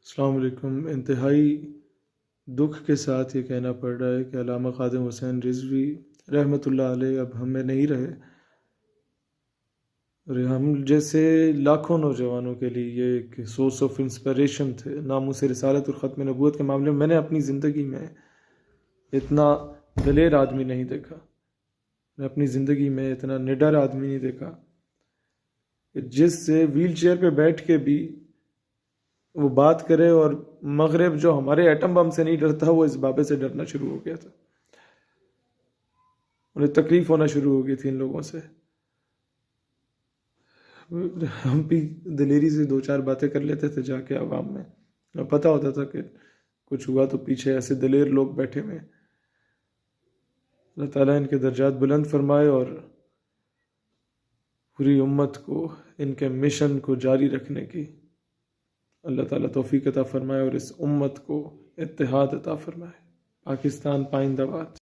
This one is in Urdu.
السلام علیکم۔ انتہائی دکھ کے ساتھ یہ کہنا پڑ رہا ہے کہ علامہ خادم حسین رضوی رحمۃ اللہ علیہ اب ہم میں نہیں رہے، اور ہم جیسے لاکھوں نوجوانوں کے لیے یہ ایک سورس آف انسپریشن تھے۔ ناموس رسالت اور ختم نبوت کے معاملے میں میں نے اپنی زندگی میں اتنا دلیر آدمی نہیں دیکھا، میں اپنی زندگی میں اتنا نڈر آدمی نہیں دیکھا کہ جس سے ویل چیئر پہ بیٹھ کے بھی وہ بات کرے، اور مغرب جو ہمارے ایٹم بم سے نہیں ڈرتا وہ اس بابے سے ڈرنا شروع ہو گیا تھا۔ انہیں تکلیف ہونا شروع ہو گئی تھی ان لوگوں سے۔ ہم بھی دلیری سے دو چار باتیں کر لیتے تھے جا کے عوام میں، اور پتہ ہوتا تھا کہ کچھ ہوا تو پیچھے ایسے دلیر لوگ بیٹھے ہوئے۔ اللہ تعالیٰ ان کے درجات بلند فرمائے اور پوری امت کو ان کے مشن کو جاری رکھنے کی اللہ تعالیٰ توفیق عطا فرمائے، اور اس امت کو اتحاد عطا فرمائے۔ پاکستان پائندہ باد۔